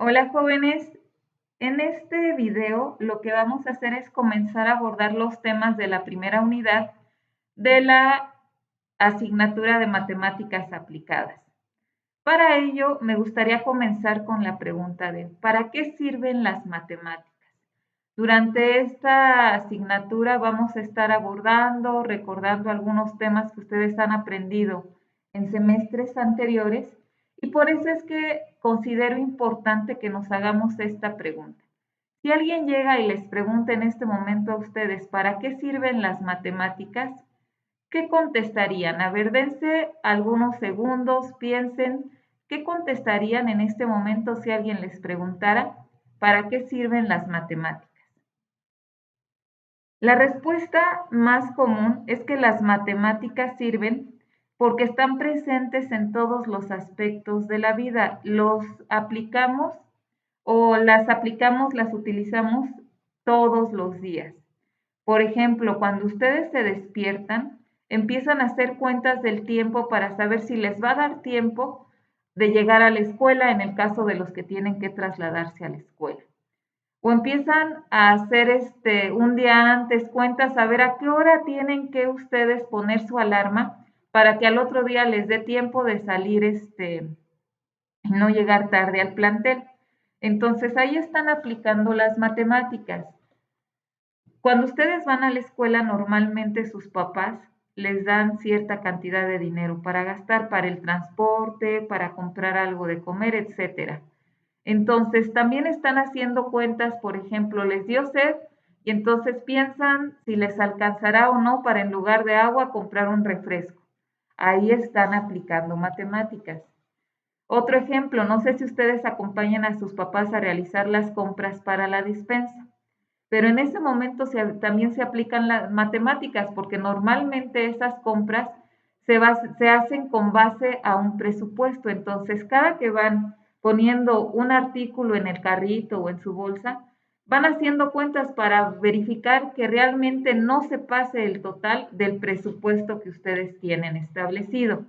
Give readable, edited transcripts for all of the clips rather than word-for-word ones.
Hola jóvenes, en este video lo que vamos a hacer es comenzar a abordar los temas de la primera unidad de la asignatura de matemáticas aplicadas. Para ello me gustaría comenzar con la pregunta de ¿para qué sirven las matemáticas? Durante esta asignatura vamos a estar abordando, recordando algunos temas que ustedes han aprendido en semestres anteriores y por eso es que considero importante que nos hagamos esta pregunta. Si alguien llega y les pregunta en este momento a ustedes ¿para qué sirven las matemáticas? ¿Qué contestarían? A ver, dense algunos segundos, piensen, ¿qué contestarían en este momento si alguien les preguntara ¿para qué sirven las matemáticas? La respuesta más común es que las matemáticas sirven porque están presentes en todos los aspectos de la vida. Los aplicamos o las aplicamos, las utilizamos todos los días. Por ejemplo, cuando ustedes se despiertan, empiezan a hacer cuentas del tiempo para saber si les va a dar tiempo de llegar a la escuela en el caso de los que tienen que trasladarse a la escuela. O empiezan a hacer un día antes cuentas, a ver a qué hora tienen que ustedes poner su alarma para que al otro día les dé tiempo de salir y no llegar tarde al plantel. Entonces ahí están aplicando las matemáticas. Cuando ustedes van a la escuela, normalmente sus papás les dan cierta cantidad de dinero para gastar para el transporte, para comprar algo de comer, etcétera. Entonces, también están haciendo cuentas, por ejemplo, les dio sed y entonces piensan si les alcanzará o no para en lugar de agua comprar un refresco. Ahí están aplicando matemáticas. Otro ejemplo, no sé si ustedes acompañan a sus papás a realizar las compras para la despensa, pero en ese momento también se aplican las matemáticas porque normalmente esas compras se hacen con base a un presupuesto. Entonces, cada que van poniendo un artículo en el carrito o en su bolsa, van haciendo cuentas para verificar que realmente no se pase el total del presupuesto que ustedes tienen establecido.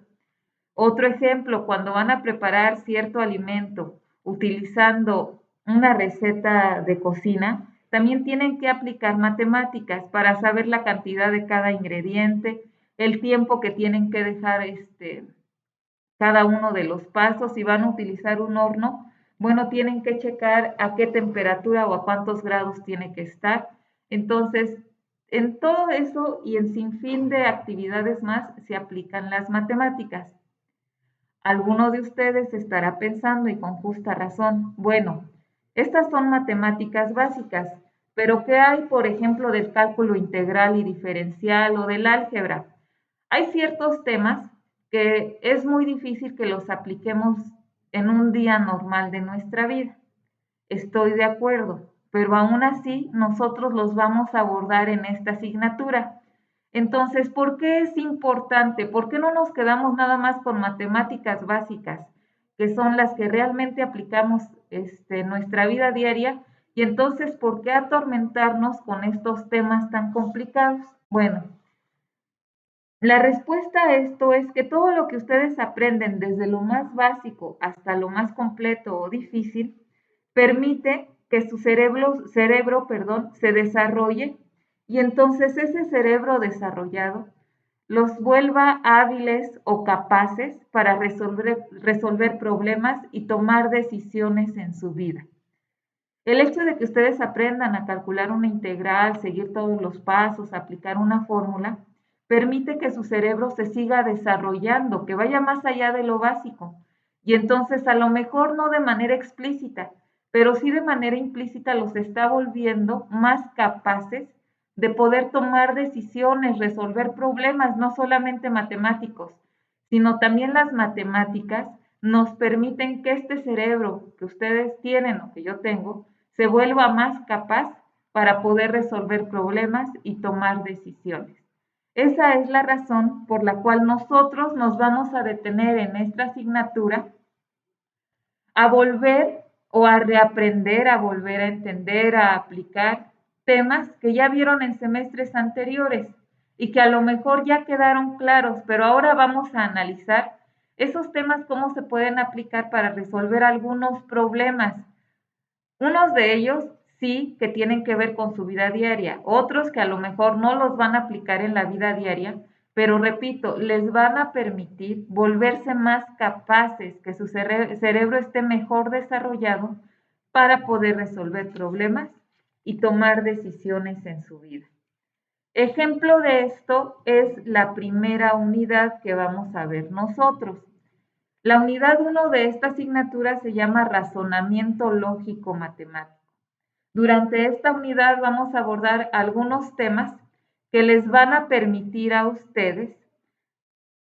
Otro ejemplo, cuando van a preparar cierto alimento utilizando una receta de cocina, también tienen que aplicar matemáticas para saber la cantidad de cada ingrediente, el tiempo que tienen que dejar cada uno de los pasos. Si van a utilizar un horno, bueno, tienen que checar a qué temperatura o a cuántos grados tiene que estar. Entonces, en todo eso y en sinfín de actividades más se aplican las matemáticas. Alguno de ustedes estará pensando, y con justa razón, bueno, estas son matemáticas básicas, pero ¿qué hay, por ejemplo, del cálculo integral y diferencial o del álgebra? Hay ciertos temas que es muy difícil que los apliquemos en un día normal de nuestra vida. Estoy de acuerdo, pero aún así nosotros los vamos a abordar en esta asignatura. Entonces, ¿por qué es importante? ¿Por qué no nos quedamos nada más con matemáticas básicas, que son las que realmente aplicamos en nuestra vida diaria? Y entonces, ¿por qué atormentarnos con estos temas tan complicados? Bueno, la respuesta a esto es que todo lo que ustedes aprenden desde lo más básico hasta lo más completo o difícil permite que su cerebro, se desarrolle y entonces ese cerebro desarrollado los vuelva hábiles o capaces para resolver problemas y tomar decisiones en su vida. El hecho de que ustedes aprendan a calcular una integral, seguir todos los pasos, aplicar una fórmula, permite que su cerebro se siga desarrollando, que vaya más allá de lo básico. Y entonces a lo mejor no de manera explícita, pero sí de manera implícita los está volviendo más capaces de poder tomar decisiones, resolver problemas, no solamente matemáticos, sino también las matemáticas nos permiten que este cerebro que ustedes tienen o que yo tengo se vuelva más capaz para poder resolver problemas y tomar decisiones. Esa es la razón por la cual nosotros nos vamos a detener en esta asignatura a volver o a reaprender, a volver a entender, a aplicar temas que ya vieron en semestres anteriores y que a lo mejor ya quedaron claros, pero ahora vamos a analizar esos temas, cómo se pueden aplicar para resolver algunos problemas, Unos de ellos sí que tienen que ver con su vida diaria, otros que a lo mejor no los van a aplicar en la vida diaria, pero repito, les van a permitir volverse más capaces, que su cerebro esté mejor desarrollado para poder resolver problemas y tomar decisiones en su vida. Ejemplo de esto es la primera unidad que vamos a ver nosotros. La unidad 1 de esta asignatura se llama razonamiento lógico matemático. Durante esta unidad vamos a abordar algunos temas que les van a permitir a ustedes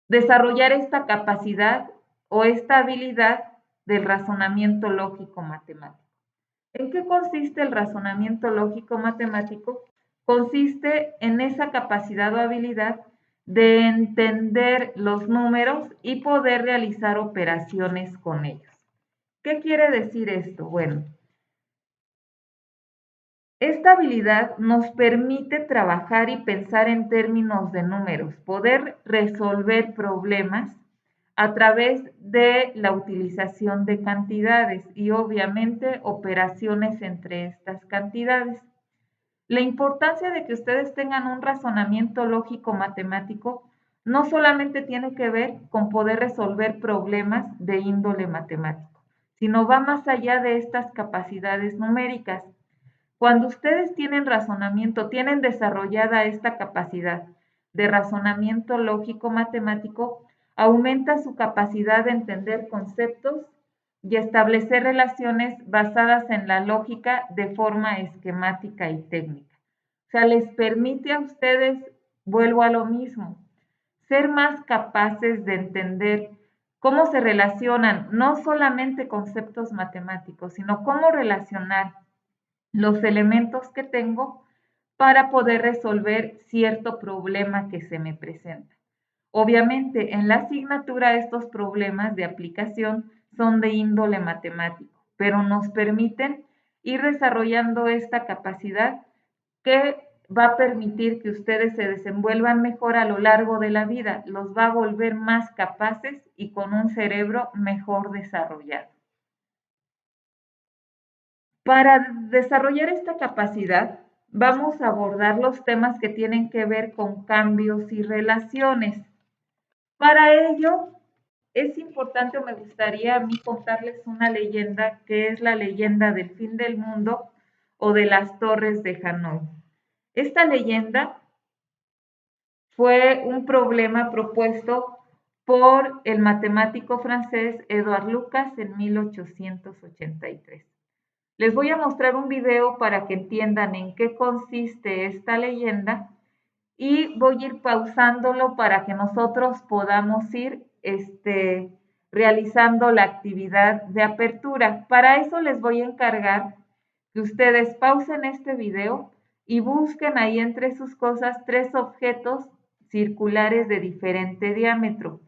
desarrollar esta capacidad o esta habilidad del razonamiento lógico matemático. ¿En qué consiste el razonamiento lógico matemático? Consiste en esa capacidad o habilidad de entender los números y poder realizar operaciones con ellos. ¿Qué quiere decir esto? Bueno, esta habilidad nos permite trabajar y pensar en términos de números, poder resolver problemas a través de la utilización de cantidades y obviamente operaciones entre estas cantidades. La importancia de que ustedes tengan un razonamiento lógico matemático no solamente tiene que ver con poder resolver problemas de índole matemático, sino va más allá de estas capacidades numéricas. Cuando ustedes tienen razonamiento, tienen desarrollada esta capacidad de razonamiento lógico matemático, aumenta su capacidad de entender conceptos y establecer relaciones basadas en la lógica de forma esquemática y técnica. O sea, les permite a ustedes, vuelvo a lo mismo, ser más capaces de entender cómo se relacionan no solamente conceptos matemáticos, sino cómo relacionar los elementos que tengo para poder resolver cierto problema que se me presenta. Obviamente, en la asignatura estos problemas de aplicación son de índole matemático, pero nos permiten ir desarrollando esta capacidad que va a permitir que ustedes se desenvuelvan mejor a lo largo de la vida, los va a volver más capaces y con un cerebro mejor desarrollado. Para desarrollar esta capacidad, vamos a abordar los temas que tienen que ver con cambios y relaciones. Para ello, es importante o me gustaría a mí contarles una leyenda que es la leyenda del fin del mundo o de las torres de Hanoi. Esta leyenda fue un problema propuesto por el matemático francés Édouard Lucas en 1883. Les voy a mostrar un video para que entiendan en qué consiste esta leyenda y voy a ir pausándolo para que nosotros podamos ir realizando la actividad de apertura. Para eso les voy a encargar que ustedes pausen este video y busquen ahí entre sus cosas 3 objetos circulares de diferente diámetro.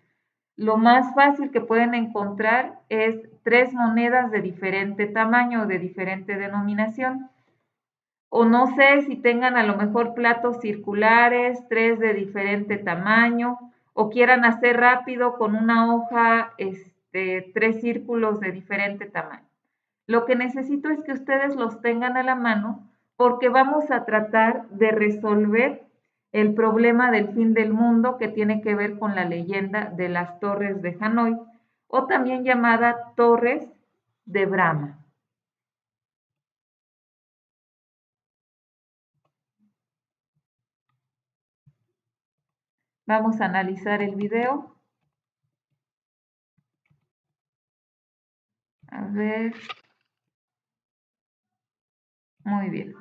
Lo más fácil que pueden encontrar es 3 monedas de diferente tamaño, de diferente denominación. O no sé si tengan a lo mejor platos circulares, 3 de diferente tamaño, o quieran hacer rápido con una hoja 3 círculos de diferente tamaño. Lo que necesito es que ustedes los tengan a la mano porque vamos a tratar de resolver el problema del fin del mundo que tiene que ver con la leyenda de las torres de Hanoi o también llamada torres de Brahma. Vamos a analizar el video. A ver. Muy bien.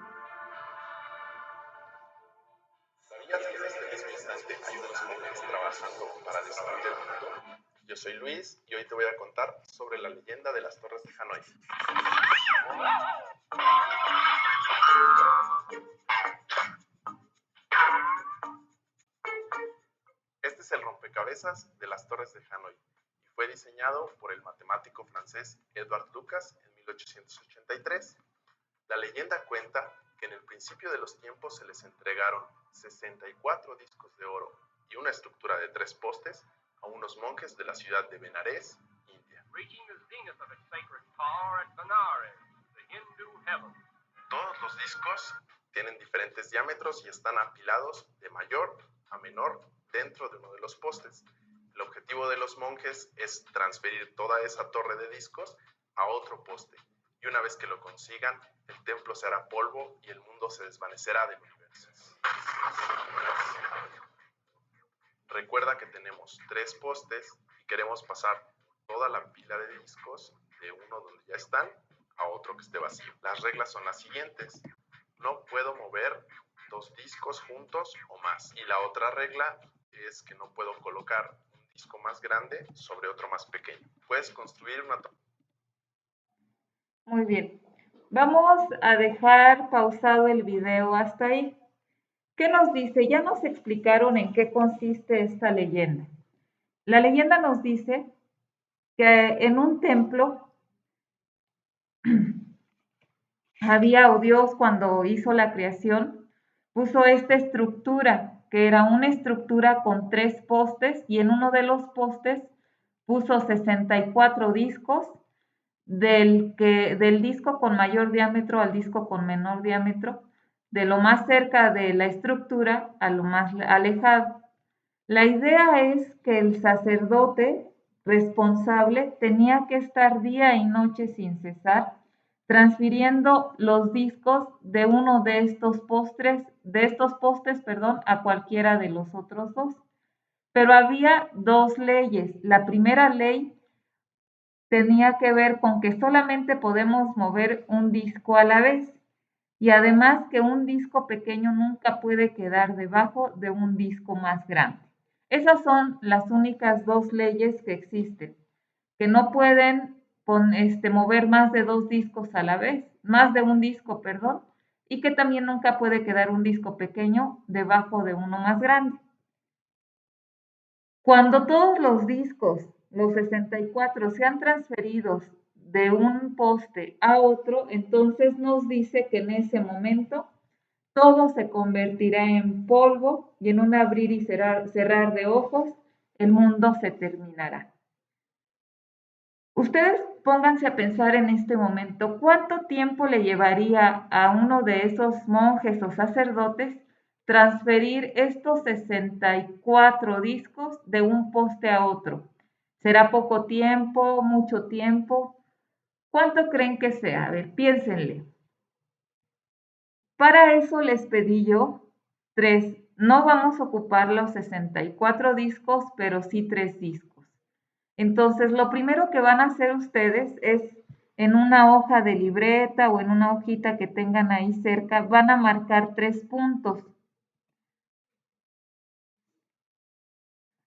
¿Sabías que en este mismo instante hay unos monjes trabajando para destruir el mundo? Yo soy Luis y hoy te voy a contar sobre la leyenda de las torres de Hanoi. Este es el rompecabezas de las torres de Hanoi y fue diseñado por el matemático francés Édouard Lucas en 1883. La leyenda cuenta que en el principio de los tiempos se les entregaron 64 discos de oro y una estructura de 3 postes a unos monjes de la ciudad de Benares, India. discos tienen diferentes diámetros y están apilados de mayor a menor dentro de uno de los postes. El objetivo de los monjes es transferir toda esa torre de discos a otro poste. Y una vez que lo consigan, el templo se hará polvo y el mundo se desvanecerá del universo. Recuerda que tenemos 3 postes y queremos pasar toda la pila de discos de uno donde ya están a otro que esté vacío. Las reglas son las siguientes. No puedo mover 2 discos juntos o más. Y la otra regla es que no puedo colocar un disco más grande sobre otro más pequeño. Puedes construir una... Muy bien. Vamos a dejar pausado el video hasta ahí. ¿Qué nos dice? Ya nos explicaron en qué consiste esta leyenda. La leyenda nos dice que en un templo había, o Dios cuando hizo la creación, puso esta estructura, que era una estructura con 3 postes, y en uno de los postes puso 64 discos, del disco con mayor diámetro al disco con menor diámetro, de lo más cerca de la estructura a lo más alejado. La idea es que el sacerdote responsable tenía que estar día y noche sin cesar, transfiriendo los discos de uno de estos postes, a cualquiera de los otros 2. Pero había 2 leyes. La primera ley tenía que ver con que solamente podemos mover un disco a la vez, y además que un disco pequeño nunca puede quedar debajo de un disco más grande. Esas son las únicas 2 leyes que existen, que no pueden mover más de 2 discos a la vez, más de un disco, perdón, y que también nunca puede quedar un disco pequeño debajo de uno más grande. Cuando todos los discos, los 64, sean transferidos de un poste a otro, entonces nos dice que en ese momento todo se convertirá en polvo y en un abrir y cerrar de ojos, el mundo se terminará. Ustedes pónganse a pensar en este momento, ¿cuánto tiempo le llevaría a uno de esos monjes o sacerdotes transferir estos 64 discos de un poste a otro? ¿Será poco tiempo, mucho tiempo? ¿Cuánto creen que sea? A ver, piénsenle. Para eso les pedí yo 3. No vamos a ocupar los 64 discos, pero sí 3 discos. Entonces, lo primero que van a hacer ustedes es en una hoja de libreta o en una hojita que tengan ahí cerca, van a marcar 3 puntos.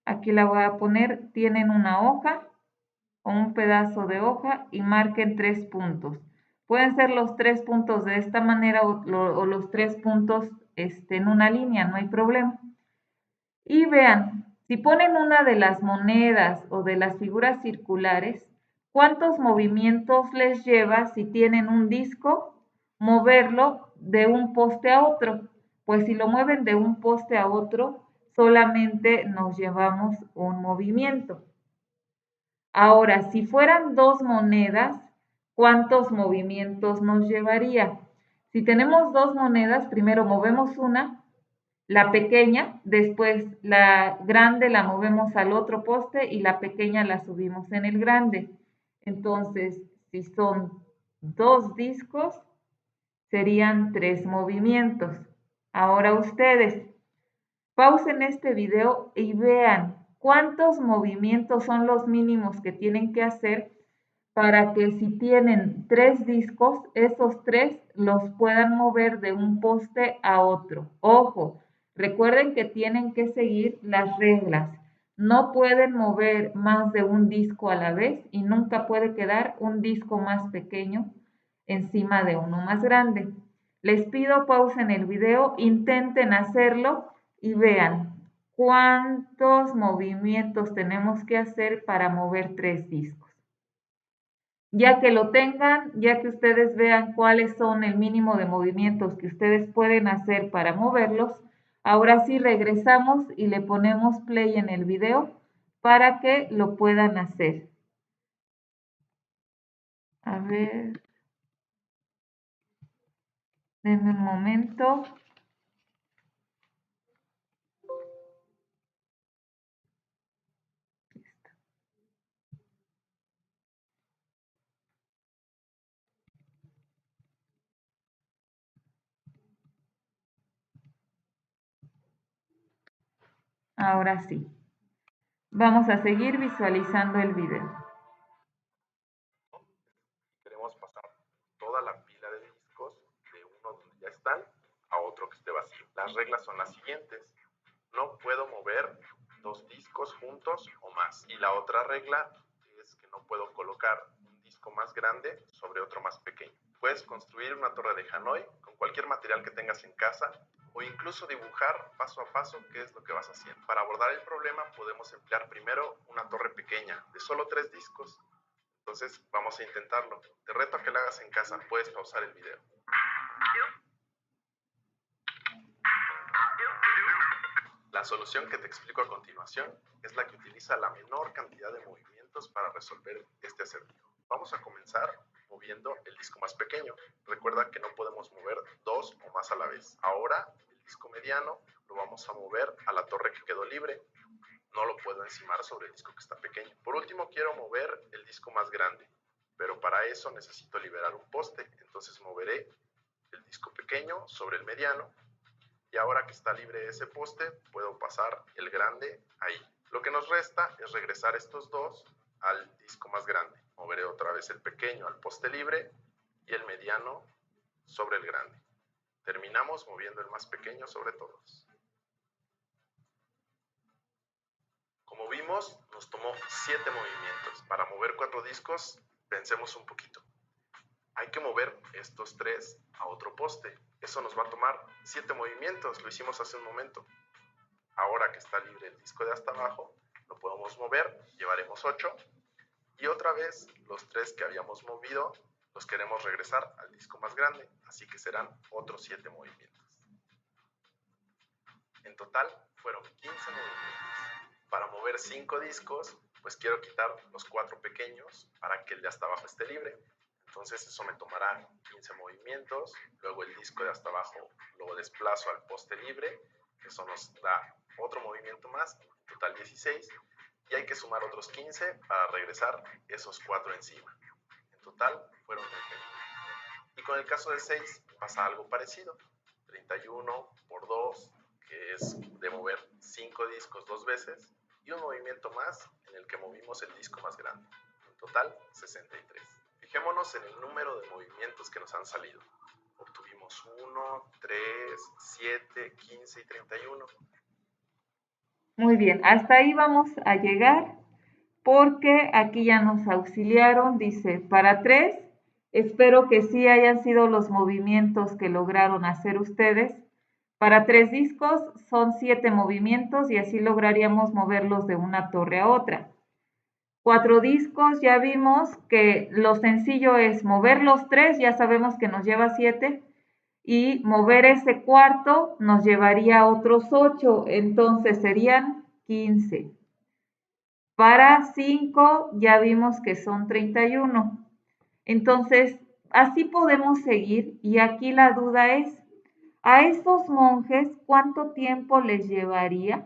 Aquí la voy a poner, tienen una hoja o un pedazo de hoja y marquen 3 puntos. Pueden ser los 3 puntos de esta manera o los 3 puntos en una línea, no hay problema. Y vean, si ponen una de las monedas o de las figuras circulares, ¿cuántos movimientos les lleva si tienen un disco moverlo de un poste a otro? Pues si lo mueven de un poste a otro, solamente nos llevamos un movimiento. Ahora, si fueran 2 monedas, ¿cuántos movimientos nos llevaría? Si tenemos 2 monedas, primero movemos una, la pequeña, después la grande la movemos al otro poste y la pequeña la subimos en el grande. Entonces, si son 2 discos, serían 3 movimientos. Ahora ustedes, pausen este video y vean cuántos movimientos son los mínimos que tienen que hacer para que si tienen 3 discos, esos 3 los puedan mover de un poste a otro. Ojo, recuerden que tienen que seguir las reglas. No pueden mover más de un disco a la vez y nunca puede quedar un disco más pequeño encima de uno más grande. Les pido pausen el video, intenten hacerlo y vean cuántos movimientos tenemos que hacer para mover 3 discos. Ya que lo tengan, ya que ustedes vean cuáles son el mínimo de movimientos que ustedes pueden hacer para moverlos, ahora sí regresamos y le ponemos play en el video para que lo puedan hacer. A ver. Denme un momento. Ahora sí. Vamos a seguir visualizando el video. Queremos pasar toda la pila de discos de uno donde ya están a otro que esté vacío. Las reglas son las siguientes. No puedo mover dos discos juntos o más. Y la otra regla es que no puedo colocar un disco más grande sobre otro más pequeño. Puedes construir una torre de Hanoi con cualquier material que tengas en casa o incluso dibujar paso a paso qué es lo que vas haciendo. Para abordar el problema podemos emplear primero una torre pequeña de solo 3 discos. Entonces vamos a intentarlo. Te reto a que lo hagas en casa. Puedes pausar el video. La solución que te explico a continuación es la que utiliza la menor cantidad de movimientos para resolver este acertijo. Vamos a comenzar moviendo el disco más pequeño. Recuerda que no podemos mover dos o más a la vez. Ahora el disco mediano lo vamos a mover a la torre que quedó libre. No lo puedo encimar sobre el disco que está pequeño. Por último quiero mover el disco más grande, pero para eso necesito liberar un poste. Entonces moveré el disco pequeño sobre el mediano. Y ahora que está libre ese poste, puedo pasar el grande ahí. Lo que nos resta es regresar estos dos al disco más grande. Moveré otra vez el pequeño al poste libre y el mediano sobre el grande. Terminamos moviendo el más pequeño sobre todos. Como vimos, nos tomó 7 movimientos. Para mover 4 discos, pensemos un poquito. Hay que mover estos 3 a otro poste. Eso nos va a tomar 7 movimientos, lo hicimos hace un momento. Ahora que está libre el disco de hasta abajo, lo podemos mover, llevaremos 8. Y otra vez, los 3 que habíamos movido, los queremos regresar al disco más grande, así que serán otros 7 movimientos. En total, fueron 15 movimientos. Para mover 5 discos, pues quiero quitar los 4 pequeños para que el de hasta abajo esté libre. Entonces eso me tomará 15 movimientos, luego el disco de hasta abajo lo desplazo al poste libre, eso nos da otro movimiento más, en total 16, y hay que sumar otros 15 para regresar esos 4 encima. En total fueron 31. Y con el caso del 6 pasa algo parecido, 31 por 2, que es de mover 5 discos 2 veces, y un movimiento más en el que movimos el disco más grande. En total 63. Fijémonos en el número de movimientos que nos han salido. Obtuvimos 1, 3, 7, 15 y 31. Muy bien, hasta ahí vamos a llegar porque aquí ya nos auxiliaron. Dice, para 3, espero que sí hayan sido los movimientos que lograron hacer ustedes. Para 3 discos son 7 movimientos y así lograríamos moverlos de una torre a otra. 4 discos, ya vimos que lo sencillo es mover los 3, ya sabemos que nos lleva 7, y mover ese cuarto nos llevaría otros 8, entonces serían 15. Para 5 ya vimos que son 31. Entonces, así podemos seguir y aquí la duda es, ¿a estos monjes cuánto tiempo les llevaría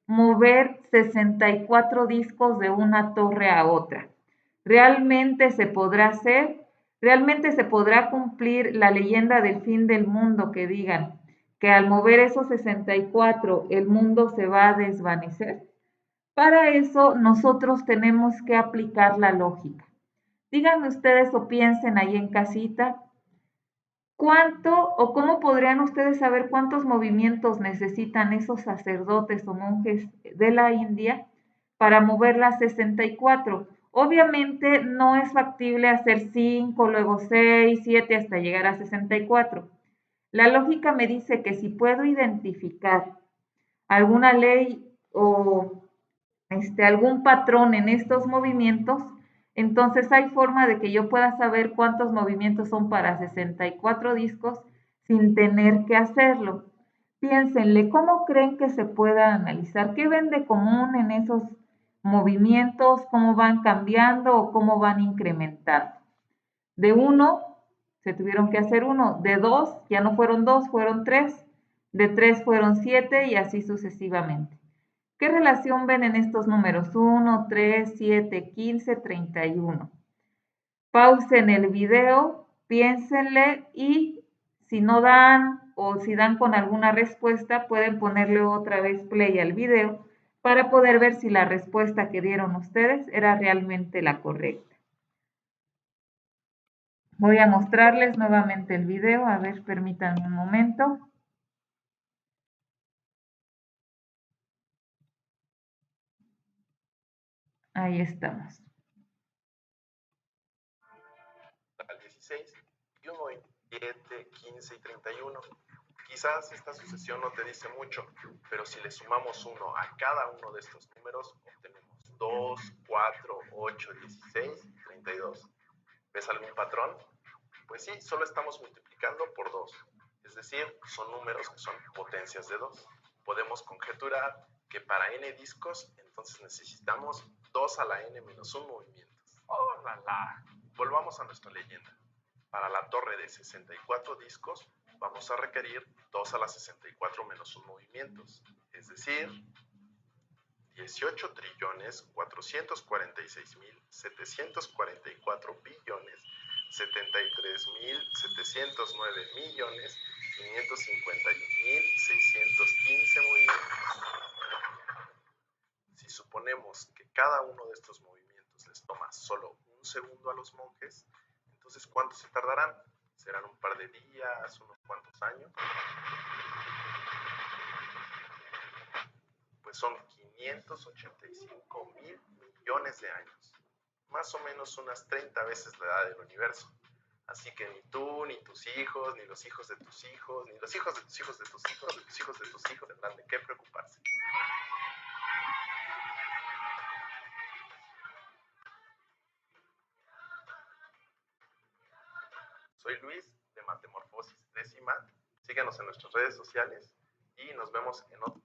mover 64 discos de una torre a otra? ¿Realmente se podrá hacer? ¿Realmente se podrá cumplir la leyenda del fin del mundo que digan que al mover esos 64 el mundo se va a desvanecer? Para eso nosotros tenemos que aplicar la lógica. Díganme ustedes o piensen ahí en casita, ¿cuánto o cómo podrían ustedes saber cuántos movimientos necesitan esos sacerdotes o monjes de la India para mover las 64? Obviamente no es factible hacer 5, luego 6, 7 hasta llegar a 64. La lógica me dice que si puedo identificar alguna ley o algún patrón en estos movimientos, entonces hay forma de que yo pueda saber cuántos movimientos son para 64 discos sin tener que hacerlo. Piénsenle, ¿cómo creen que se pueda analizar? ¿Qué ven de común en esos movimientos? ¿Cómo van cambiando o cómo van incrementando? De 1 se tuvieron que hacer 1. De 2 ya no fueron 2, fueron 3. De 3 fueron 7 y así sucesivamente. ¿Qué relación ven en estos números? 1, 3, 7, 15, 31. Pausen el video, piénsenle y si no dan o si dan con alguna respuesta, pueden ponerle otra vez play al video para poder ver si la respuesta que dieron ustedes era realmente la correcta. Voy a mostrarles nuevamente el video. A ver, permítanme un momento. Ahí estamos. Al 16 y 1, 7, 15 y 31. Quizás esta sucesión no te dice mucho, pero si le sumamos 1 a cada uno de estos números, obtenemos 2, 4, 8, 16, 32. ¿Ves algún patrón? Pues sí, solo estamos multiplicando por 2, es decir, son números que son potencias de 2. Podemos conjeturar que para n discos, entonces necesitamos 2 a la n menos 1 movimientos. ¡Oh, la, la! Volvamos a nuestra leyenda. Para la torre de 64 discos, vamos a requerir 2 a la 64 menos 1 movimientos, es decir, 18 trillones 446.744 billones 73.709 millones 551.615 movimientos. Si suponemos que cada uno de estos movimientos les toma solo un segundo a los monjes, entonces ¿cuánto se tardarán? ¿Serán un par de días, unos cuantos años? Pues son 585.000 millones de años, más o menos unas 30 veces la edad del universo. Así que ni tú, ni tus hijos, ni los hijos de tus hijos, ni los hijos de tus hijos de tus hijos, de tus hijos de tus hijos tendrán de qué preocuparse. Soy Luis de Matemorfosis Décima. Síguenos en nuestras redes sociales y nos vemos en otro.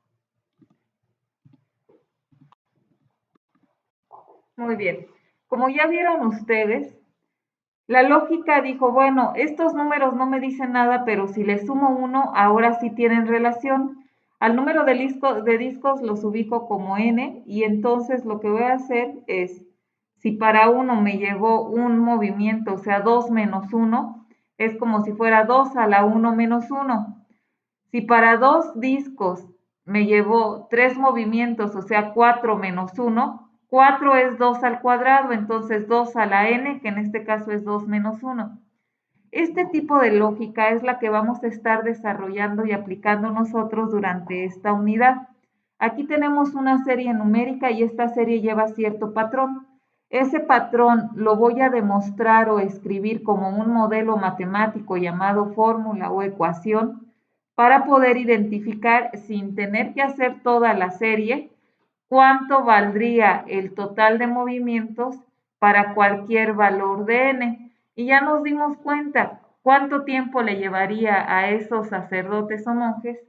Muy bien. Como ya vieron ustedes, la lógica dijo, bueno, estos números no me dicen nada, pero si le sumo 1, ahora sí tienen relación. Al número de discos los ubico como n y entonces lo que voy a hacer es, si para 1 me llevó un movimiento, o sea, 2 menos 1, es como si fuera 2 a la 1 menos 1. Si para 2 discos me llevó 3 movimientos, o sea, 4 menos 1, 4 es 2 al cuadrado, entonces 2 a la n, que en este caso es 2 menos 1. Este tipo de lógica es la que vamos a estar desarrollando y aplicando nosotros durante esta unidad. Aquí tenemos una serie numérica y esta serie lleva cierto patrón. Ese patrón lo voy a demostrar o escribir como un modelo matemático llamado fórmula o ecuación para poder identificar, sin tener que hacer toda la serie, cuánto valdría el total de movimientos para cualquier valor de n. Y ya nos dimos cuenta cuánto tiempo le llevaría a esos sacerdotes o monjes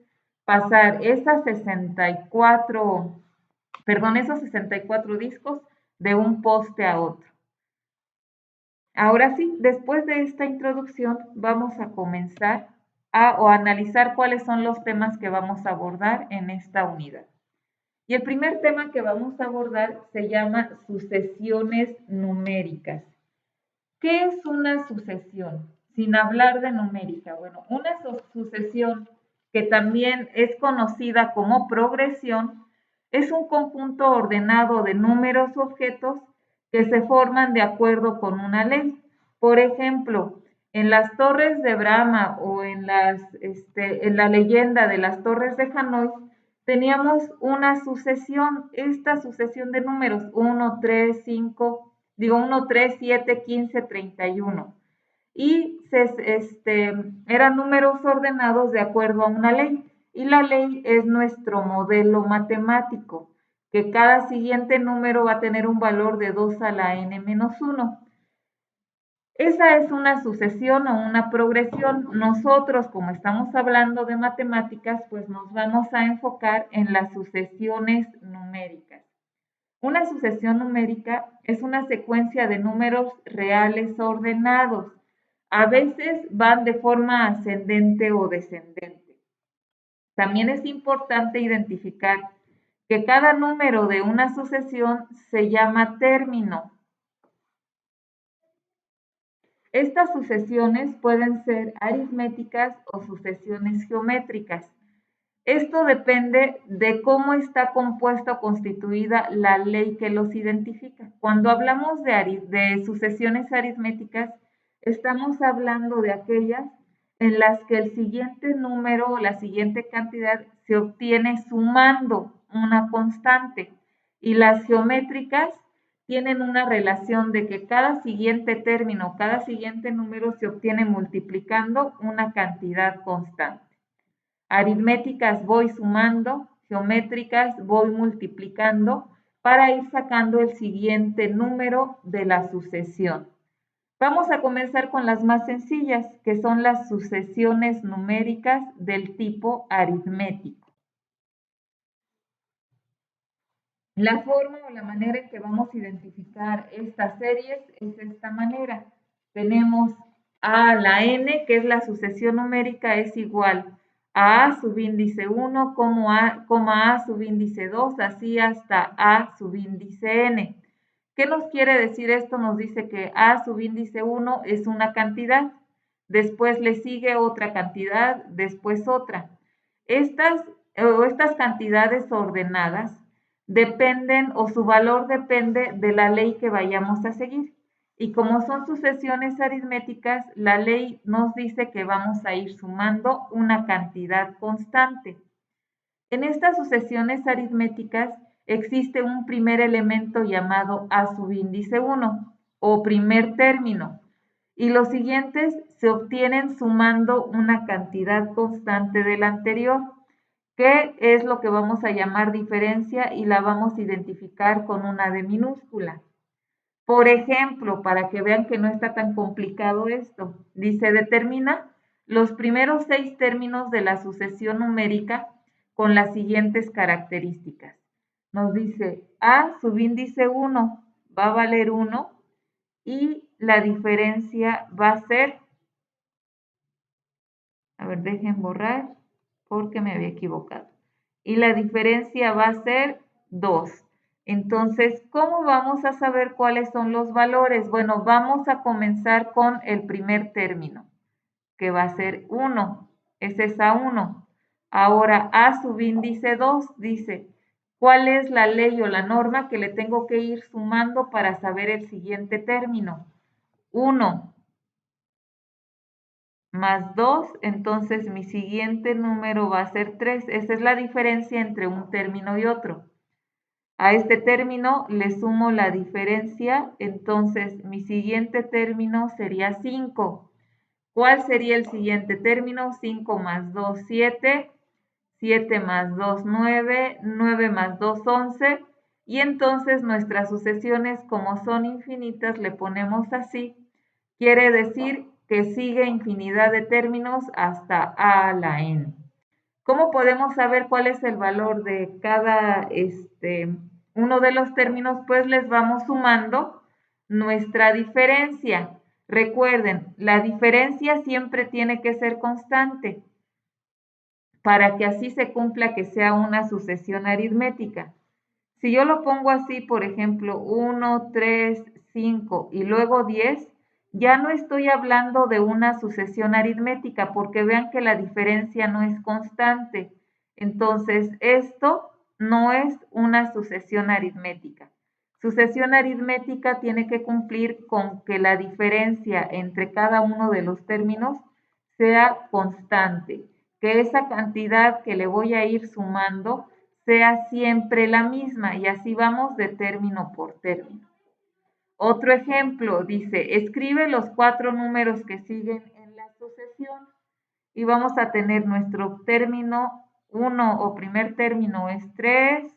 pasar esos 64 discos de un poste a otro. Ahora sí, después de esta introducción, vamos a comenzar a analizar cuáles son los temas que vamos a abordar en esta unidad. Y el primer tema que vamos a abordar se llama sucesiones numéricas. ¿Qué es una sucesión? Sin hablar de numérica. Bueno, una sucesión que también es conocida como progresión es un conjunto ordenado de números u objetos que se forman de acuerdo con una ley. Por ejemplo, en las torres de Brahma o en la leyenda de las torres de Hanoi, teníamos una sucesión, esta sucesión de números 1, 3, 5, 1, 3, 7, 15, 31. Y eran números ordenados de acuerdo a una ley. Y la ley es nuestro modelo matemático, que cada siguiente número va a tener un valor de 2 a la n menos 1. Esa es una sucesión o una progresión. Nosotros, como estamos hablando de matemáticas, pues nos vamos a enfocar en las sucesiones numéricas. Una sucesión numérica es una secuencia de números reales ordenados. A veces van de forma ascendente o descendente. También es importante identificar que cada número de una sucesión se llama término. Estas sucesiones pueden ser aritméticas o sucesiones geométricas. Esto depende de cómo está compuesta o constituida la ley que los identifica. Cuando hablamos de sucesiones aritméticas, estamos hablando de aquellas en las que el siguiente número o la siguiente cantidad se obtiene sumando una constante. Y las geométricas tienen una relación de que cada siguiente término, cada siguiente número se obtiene multiplicando una cantidad constante. Aritméticas voy sumando, geométricas voy multiplicando para ir sacando el siguiente número de la sucesión. Vamos a comenzar con las más sencillas, que son las sucesiones numéricas del tipo aritmético. La forma o la manera en que vamos a identificar estas series es de esta manera. Tenemos a la n, que es la sucesión numérica, es igual a subíndice 1, a subíndice 2, así hasta a subíndice n. ¿Qué nos quiere decir esto? Nos dice que a subíndice 1 es una cantidad, después le sigue otra cantidad, después otra. Estas cantidades ordenadas dependen o su valor depende de la ley que vayamos a seguir. Y como son sucesiones aritméticas, la ley nos dice que vamos a ir sumando una cantidad constante. En estas sucesiones aritméticas existe un primer elemento llamado a subíndice 1 o primer término, y los siguientes se obtienen sumando una cantidad constante del anterior, que es lo que vamos a llamar diferencia y la vamos a identificar con una D minúscula. Por ejemplo, para que vean que no está tan complicado esto, dice determina los primeros 6 términos de la sucesión numérica con las siguientes características. Nos dice a subíndice 1 va a valer 1 y la diferencia va a ser, a ver, dejen borrar porque me había equivocado. Y la diferencia va a ser 2. Entonces, ¿cómo vamos a saber cuáles son los valores? Bueno, vamos a comenzar con el primer término, que va a ser 1. Ese es A1. Ahora, A subíndice 2 dice, ¿cuál es la ley o la norma que le tengo que ir sumando para saber el siguiente término? 1 más 2, entonces mi siguiente número va a ser 3. Esa es la diferencia entre un término y otro. A este término le sumo la diferencia, entonces mi siguiente término sería 5. ¿Cuál sería el siguiente término? 5 más 2, 7. 7 más 2, 9. 9 más 2, 11. Y entonces nuestras sucesiones, como son infinitas, le ponemos así. Quiere decir que sigue infinidad de términos hasta a la n. ¿Cómo podemos saber cuál es el valor de cada uno de los términos? Pues les vamos sumando nuestra diferencia. Recuerden, la diferencia siempre tiene que ser constante para que así se cumpla que sea una sucesión aritmética. Si yo lo pongo así, por ejemplo, 1, 3, 5 y luego 10, ya no estoy hablando de una sucesión aritmética porque vean que la diferencia no es constante. Entonces, esto no es una sucesión aritmética. Sucesión aritmética tiene que cumplir con que la diferencia entre cada uno de los términos sea constante, que esa cantidad que le voy a ir sumando sea siempre la misma y así vamos de término por término. Otro ejemplo dice, escribe los 4 números que siguen en la sucesión y vamos a tener nuestro término 1 o primer término es 3,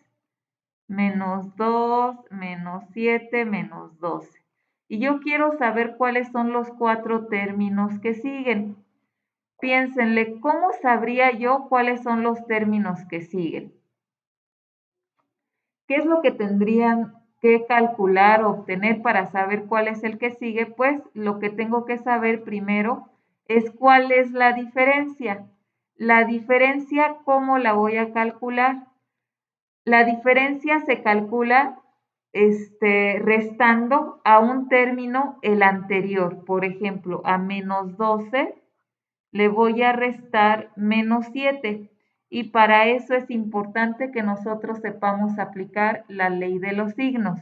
menos 2, menos 7, menos 12. Y yo quiero saber cuáles son los 4 términos que siguen. Piénsenle, ¿cómo sabría yo cuáles son los términos que siguen? ¿Qué es lo que tendrían que calcular o obtener para saber cuál es el que sigue, pues lo que tengo que saber primero es cuál es la diferencia. La diferencia, ¿cómo la voy a calcular? La diferencia se calcula restando a un término el anterior. Por ejemplo, a menos 12 le voy a restar menos 7. Y para eso es importante que nosotros sepamos aplicar la ley de los signos.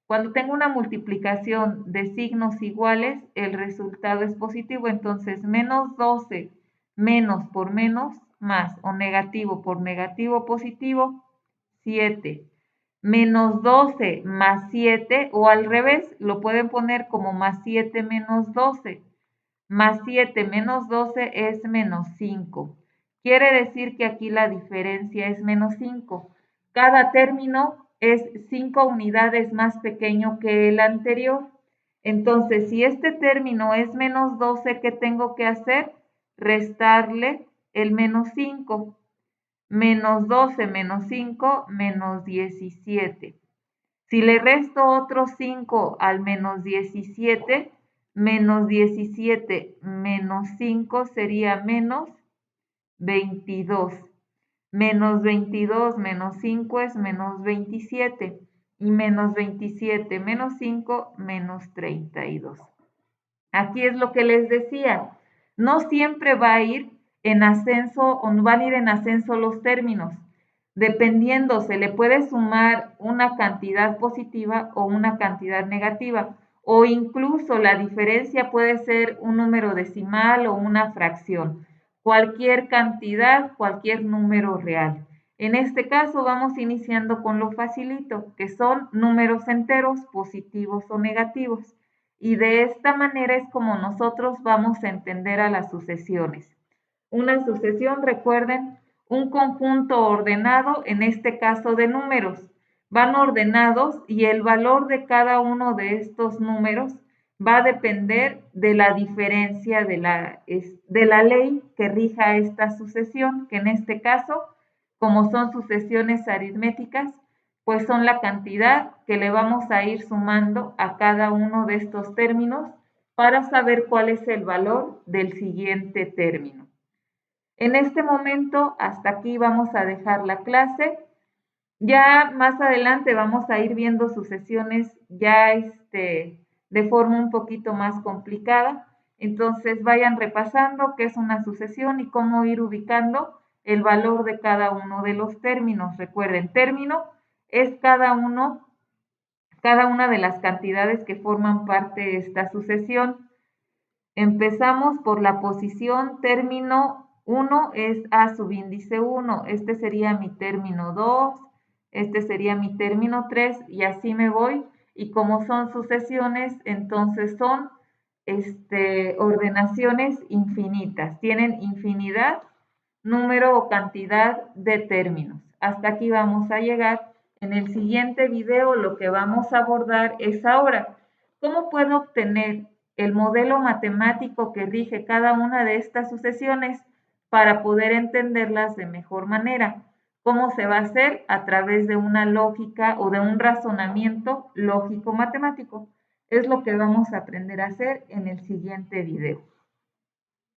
Cuando tengo una multiplicación de signos iguales, el resultado es positivo. Entonces, menos 12 menos por menos, más, o negativo por negativo, positivo, 7. Menos 12 más 7, o al revés, lo pueden poner como más 7 menos 12. Más 7 menos 12 es menos 5. Quiere decir que aquí la diferencia es menos 5. Cada término es 5 unidades más pequeño que el anterior. Entonces, si este término es menos 12, ¿qué tengo que hacer? Restarle el menos 5. Menos 12 menos 5, menos 17. Si le resto otros 5 al menos 17, menos 17 menos 5 sería menos 22. Menos 22 menos 5 es menos 27. Y menos 27 menos 5, menos 32. Aquí es lo que les decía. No siempre va a ir en ascenso o no van a ir en ascenso los términos. Dependiendo, se le puede sumar una cantidad positiva o una cantidad negativa. O incluso la diferencia puede ser un número decimal o una fracción. Cualquier cantidad, cualquier número real. En este caso vamos iniciando con lo facilito, que son números enteros, positivos o negativos. Y de esta manera es como nosotros vamos a entender a las sucesiones. Una sucesión, recuerden, un conjunto ordenado, en este caso de números. Van ordenados y el valor de cada uno de estos números va a depender de la diferencia de la ley que rija esta sucesión, que en este caso, como son sucesiones aritméticas, pues son la cantidad que le vamos a ir sumando a cada uno de estos términos para saber cuál es el valor del siguiente término. En este momento, hasta aquí vamos a dejar la clase. Ya más adelante vamos a ir viendo sucesiones ya de forma un poquito más complicada. Entonces vayan repasando qué es una sucesión y cómo ir ubicando el valor de cada uno de los términos. Recuerden, término es cada una de las cantidades que forman parte de esta sucesión. Empezamos por la posición término 1 es A subíndice 1. Este sería mi término 2, este sería mi término 3 y así me voy. Y como son sucesiones, entonces son ordenaciones infinitas. Tienen infinidad, número o cantidad de términos. Hasta aquí vamos a llegar. En el siguiente video lo que vamos a abordar es ahora, ¿cómo puedo obtener el modelo matemático que rige cada una de estas sucesiones para poder entenderlas de mejor manera? ¿Cómo se va a hacer? A través de una lógica o de un razonamiento lógico matemático. Es lo que vamos a aprender a hacer en el siguiente video.